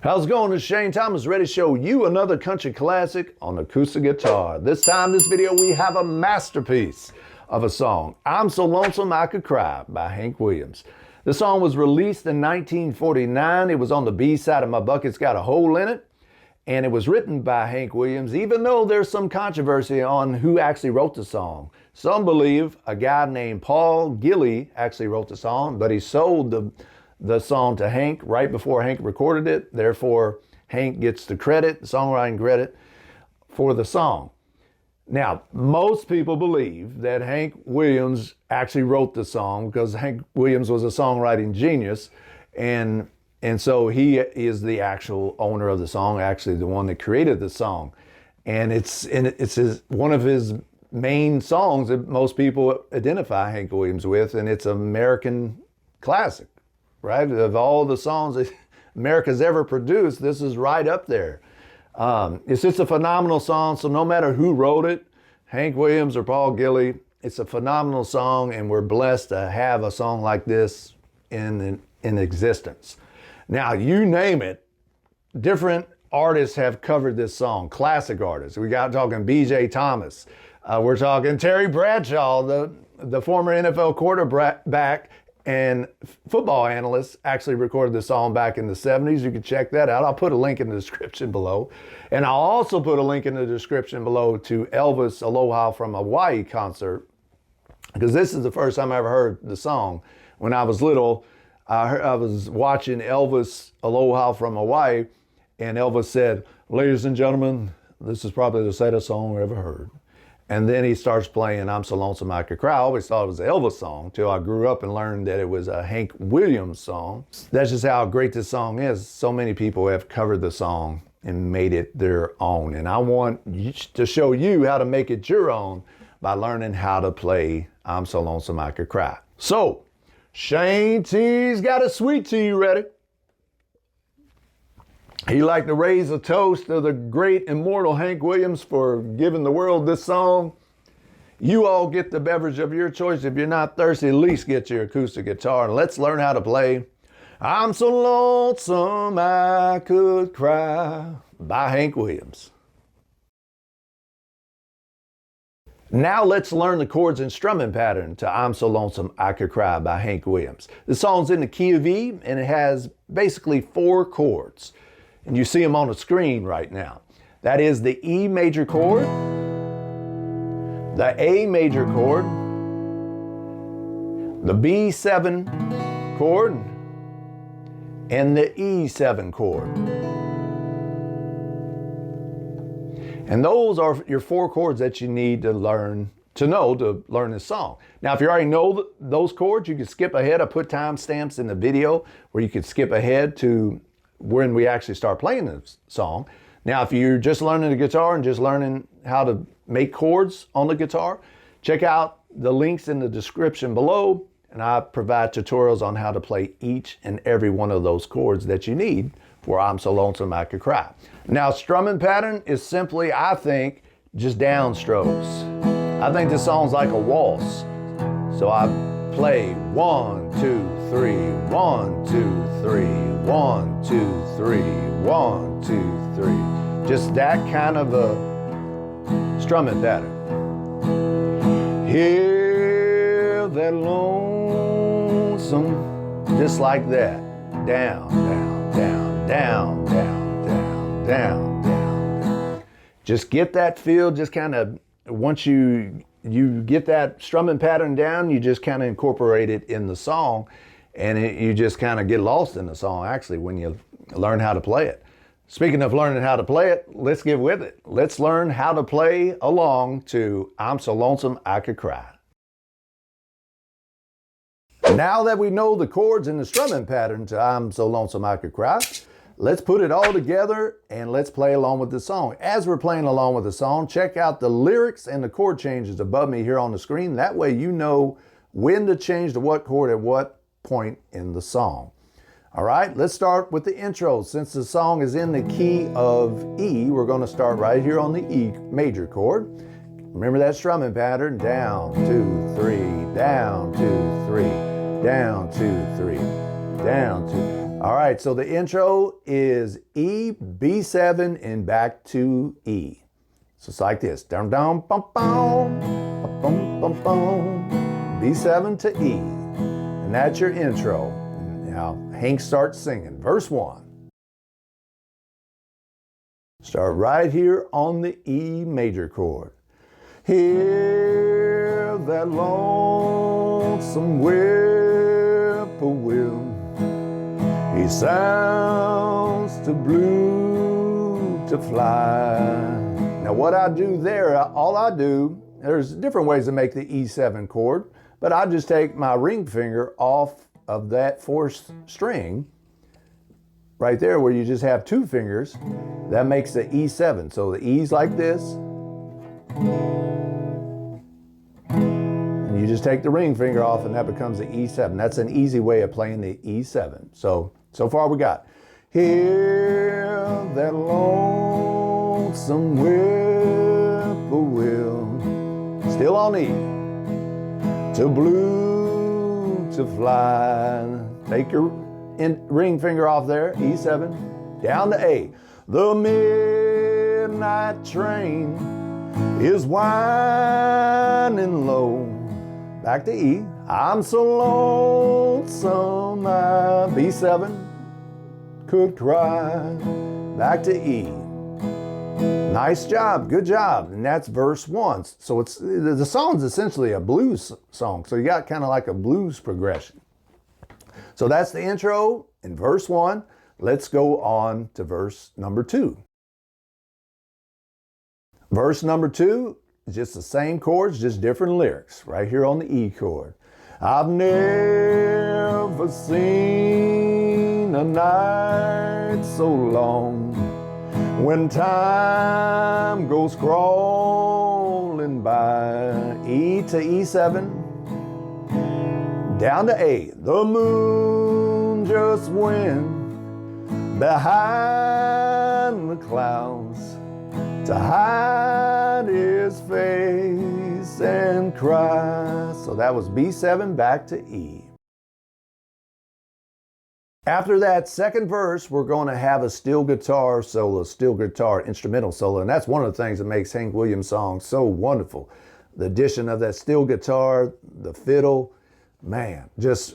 How's it going? It's Shane Thomas, ready to show you another country classic on acoustic guitar. This time, this video, we have a masterpiece of a song, I'm So Lonesome I Could Cry by Hank Williams. The song was released in 1949. It was on the B side of My Bucket's Got a Hole in It, and it was written by Hank Williams, even though there's some controversy on who actually wrote the song. Some believe a guy named Paul Gilly actually wrote the song, but he sold the song to Hank right before Hank recorded it. Therefore, Hank gets the credit, the songwriting credit for the song. Now, most people believe that Hank Williams actually wrote the song because Hank Williams was a songwriting genius, and so he is the actual owner of the song, actually the one that created the song. And it's one of his main songs that most people identify Hank Williams with, and it's an American classic. Right? Of all the songs that America's ever produced, this is right up there. It's just a phenomenal song, so no matter who wrote it, Hank Williams or Paul Gilly, it's a phenomenal song, and we're blessed to have a song like this in existence. Now, you name it, different artists have covered this song, classic artists. We got talking B.J. Thomas. We're talking Terry Bradshaw, the former NFL quarterback and football analyst, actually recorded the song back in the 70s. You can check that out. I'll put a link in the description below. And I'll also put a link in the description below to Elvis Aloha from Hawaii concert, because this is the first time I ever heard the song. When I was little, I was watching Elvis Aloha from Hawaii, and Elvis said, "Ladies and gentlemen, this is probably the saddest song I ever heard." And then he starts playing I'm So Lonesome I Could Cry. I always thought it was an Elvis song till I grew up and learned that it was a Hank Williams song. That's just how great this song is. So many people have covered the song and made it their own. And I want to show you how to make it your own by learning how to play I'm So Lonesome I Could Cry. So, Shane T's got a sweet tea ready. He'd like to raise a toast to the great immortal Hank Williams for giving the world this song. You all get the beverage of your choice. If you're not thirsty, at least get your acoustic guitar and let's learn how to play I'm So Lonesome I Could Cry by Hank Williams. Now let's learn the chords and strumming pattern to I'm So Lonesome I Could Cry by Hank Williams. The song's in the key of E, and it has basically 4 chords. And you see them on the screen right now. That is the E major chord, the A major chord, the B7 chord, and the E7 chord. And those are your 4 chords that you need to learn this song. Now, if you already know those chords, you can skip ahead. I put timestamps in the video where you could skip ahead to when we actually start playing this song. Now, if you're just learning the guitar and just learning how to make chords on the guitar, check out the links in the description below, and I provide tutorials on how to play each and every one of those chords that you need for I'm So Lonesome I Could Cry. Now, strumming pattern is simply, I think, just downstrokes. I think this song's like a waltz. So I play 1, 2, 3, 1, 2, 3, 1, 2, 3, 1, 2, 3. Just that kind of a strumming pattern. Hear that lonesome, just like that. Down, down, down, down, down, down, down, down. Just get that feel, just kind of, once you get that strumming pattern down, you just kind of incorporate it in the song, and you just kind of get lost in the song, actually, when you learn how to play it. Speaking of learning how to play it, let's get with it. Let's learn how to play along to I'm So Lonesome I Could Cry. Now that we know the chords and the strumming pattern to I'm So Lonesome I Could Cry, let's put it all together and let's play along with the song. As we're playing along with the song, check out the lyrics and the chord changes above me here on the screen. That way you know when to change to what chord at what point in the song. All right, let's start with the intro. Since the song is in the key of E, we're going to start right here on the E major chord. Remember that strumming pattern? Down, 2, 3, down, 2, 3, down, 2, 3, down, 2. All right, so the intro is E, B7, and back to E. So it's like this. Down, down, bum, bum, bum, bum, bum, B7 to E. And that's your intro. Now, Hank starts singing. Verse 1. Start right here on the E major chord. Hear that lonesome whippoorwill. He sounds too blue to fly. Now what I do there, all I do, there's different ways to make the E7 chord, but I just take my ring finger off of that fourth string, right there where you just have two fingers, that makes the E7. So the E's like this, and you just take the ring finger off and that becomes the E7. That's an easy way of playing the E7. So far we got, hear that lonesome whippoorwill, still on E, too blue to fly. Take your ring finger off there, E7, down to A. The midnight train is whining low. Back to E. I'm so lonesome, my B7 could cry. Back to E. Nice job, good job. And that's verse 1. So the song's essentially a blues song. So you got kind of like a blues progression. So that's the intro in verse 1. Let's go on to verse number 2. Verse number 2 is just the same chords, just different lyrics, right here on the E chord. I've never seen a night so long when time goes crawling by. E to E7, down to A. The moon just went behind the clouds to hide his face and cry. So that was B7 back to E. After that second verse, we're going to have a steel guitar solo, steel guitar instrumental solo, and that's one of the things that makes Hank Williams' songs so wonderful. The addition of that steel guitar, the fiddle, man, it's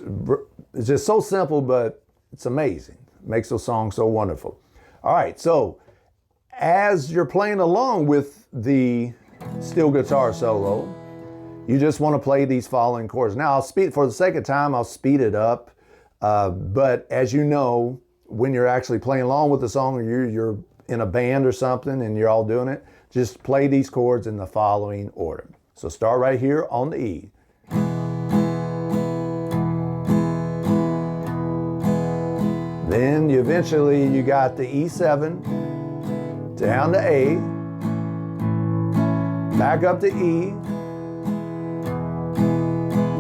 just so simple, but it's amazing. It makes those songs so wonderful. All right, so as you're playing along with the steel guitar solo, you just want to play these following chords. Now, I'll speed, for the sake of time, I'll speed it up. But as you know, when you're actually playing along with the song, or you're in a band or something and you're all doing it, just play these chords in the following order. So start right here on the E. Then you got the E7, down to A, back up to E,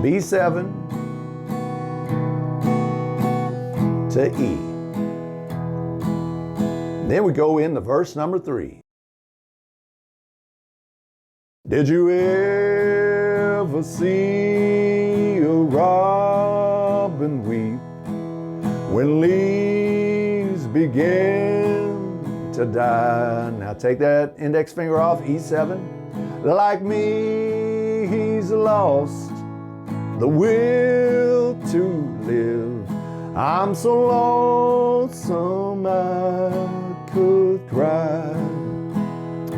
B7, to E. Then we go into verse number 3. Did you ever see a robin weep when leaves begin to die? Now take that index finger off, E7. Like me, he's lost the will to live. I'm so lonesome I could cry.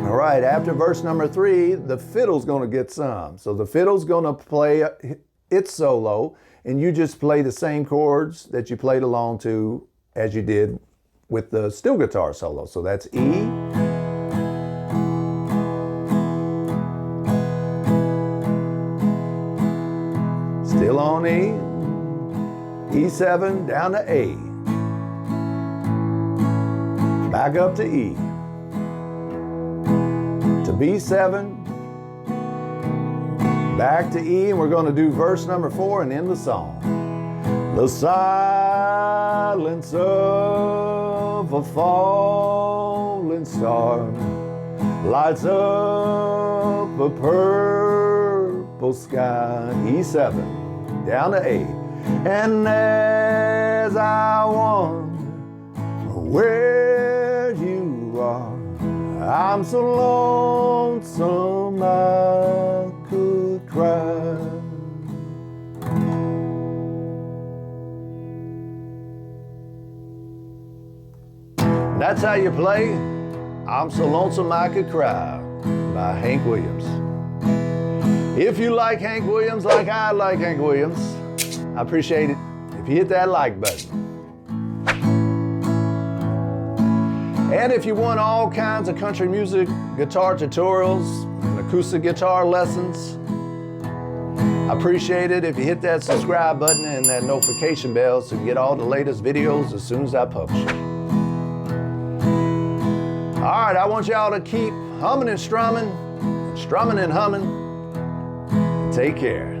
All right, after verse number 3, the fiddle's going to get some. So the fiddle's going to play its solo, and you just play the same chords that you played along to as you did with the steel guitar solo. So that's E, still on E, E7 down to A, back up to E, to B7, back to E, and we're going to do verse number 4 and end the song. The silence of a falling star lights up a purple sky. E7 down to A. And as I wonder where you are. I'm so lonesome I could cry. That's how you play I'm So Lonesome I Could Cry by Hank Williams. If you like Hank Williams like I like Hank Williams, I appreciate it if you hit that like button. And if you want all kinds of country music, guitar tutorials, and acoustic guitar lessons, I appreciate it if you hit that subscribe button and that notification bell so you get all the latest videos as soon as I publish it. All right, I want y'all to keep humming and strumming and humming. Take care.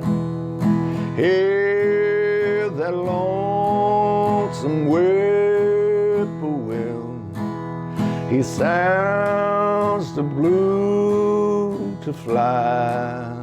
Hear that lonesome whippoorwill. He sounds too blue to fly.